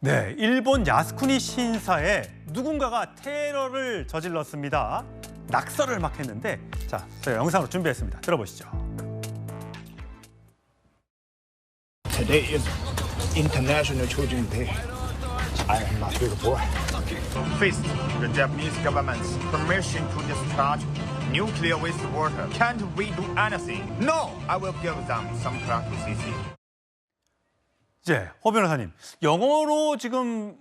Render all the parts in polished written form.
네, 일본 야스쿠니 신사에 누군가가 테러를 저질렀습니다. 낙서를 막 했는데, 자, 저희가 영상으로 준비했습니다. 들어보시죠. Today is International Children's Day. I am not big boy. First, the Japanese government's permission to discharge nuclear wastewater. Can't we do anything? No, I will give them some practices. 이제 허 변호사님, 영어로 지금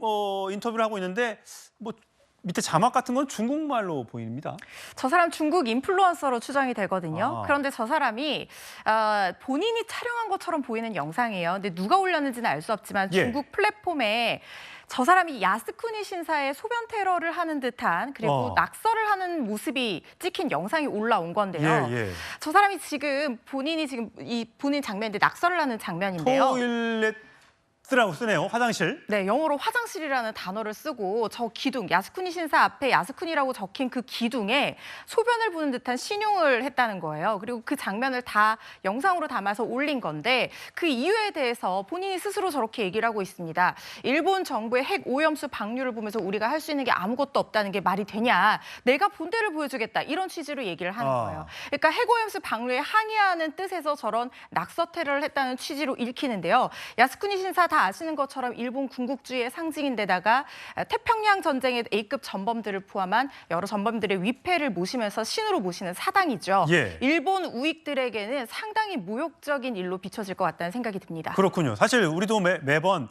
인터뷰를 하고 있는데 뭐 밑에 자막 같은 건 중국말로 보입니다. 저 사람 중국 인플루언서로 추정이 되거든요. 아. 그런데 저 사람이 본인이 촬영한 것처럼 보이는 영상이에요. 근데 누가 올렸는지는 알 수 없지만 예. 중국 플랫폼에 저 사람이 야스쿠니 신사의 소변 테러를 하는 듯한 그리고 낙서를 하는 모습이 찍힌 영상이 올라온 건데요. 예. 저 사람이 지금 본인이 지금 본인 장면인데 낙서를 하는 장면인데요. 토일렛이라고 쓰네요. 화장실. 네, 영어로 화장실이라는 단어를 쓰고 저 기둥, 야스쿠니 신사 앞에 야스쿠니라고 적힌 그 기둥에 소변을 보는 듯한 신용을 했다는 거예요. 그리고 그 장면을 다 영상으로 담아서 올린 건데 그 이유에 대해서 본인이 스스로 저렇게 얘기를 하고 있습니다. 일본 정부의 핵 오염수 방류를 보면서 우리가 할 수 있는 게 아무것도 없다는 게 말이 되냐. 내가 본때를 보여주겠다. 이런 취지로 얘기를 하는 거예요. 그러니까 핵 오염수 방류에 항의하는 뜻에서 저런 낙서 테러를 했다는 취지로 읽히는데요. 야스쿠니 신사 다 아시는 것처럼 일본 군국주의의 상징인데다가 태평양 전쟁의 A급 전범들을 포함한 여러 전범들의 위패를 모시면서 신으로 모시는 사당이죠. 예. 일본 우익들에게는 상당히 모욕적인 일로 비춰질 것 같다는 생각이 듭니다. 그렇군요. 사실 우리도 매번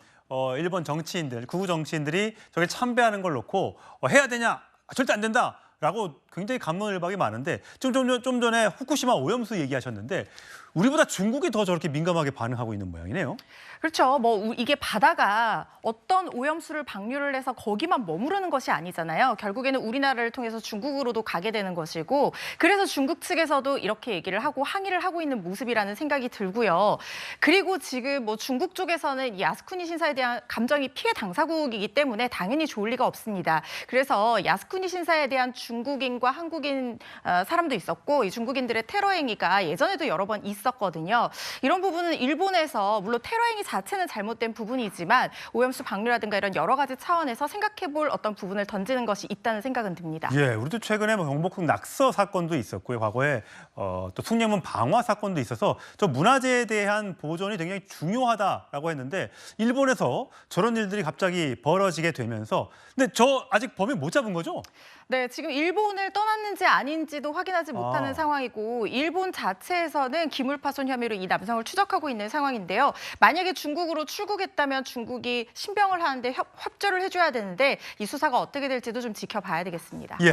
일본 정치인들, 극우 정치인들이 저게 참배하는 걸 놓고 해야 되냐? 절대 안 된다. 라고 굉장히 갑론을박이 많은데 좀 전에 후쿠시마 오염수 얘기하셨는데 우리보다 중국이 더 저렇게 민감하게 반응하고 있는 모양이네요. 그렇죠. 뭐 이게 바다가 어떤 오염수를 방류를 해서 거기만 머무르는 것이 아니잖아요. 결국에는 우리나라를 통해서 중국으로도 가게 되는 것이고 그래서 중국 측에서도 이렇게 얘기를 하고 항의를 하고 있는 모습이라는 생각이 들고요. 그리고 지금 뭐 중국 쪽에서는 이 야스쿠니 신사에 대한 감정이 피해 당사국이기 때문에 당연히 좋을 리가 없습니다. 그래서 야스쿠니 신사에 대한 중국인과 한국인 사람도 있었고 이 중국인들의 테러 행위가 예전에도 여러 번 있었거든요. 이런 부분은 일본에서 물론 테러 행위 자체는 잘못된 부분이지만 오염수 방류라든가 이런 여러 가지 차원에서 생각해볼 어떤 부분을 던지는 것이 있다는 생각은 듭니다. 예, 우리도 최근에 뭐 경복궁 낙서 사건도 있었고요. 과거에 또 숭례문 방화 사건도 있어서 저 문화재에 대한 보존이 굉장히 중요하다라고 했는데 일본에서 저런 일들이 갑자기 벌어지게 되면서 근데 저 아직 범인 못 잡은 거죠? 네, 지금 일본을 떠났는지 아닌지도 확인하지 못하는 상황이고 일본 자체에서는 기물파손 혐의로 이 남성을 추적하고 있는 상황인데요. 만약에 중국으로 출국했다면 중국이 신병을 하는데 협조를 해줘야 되는데 이 수사가 어떻게 될지도 좀 지켜봐야 되겠습니다. 예.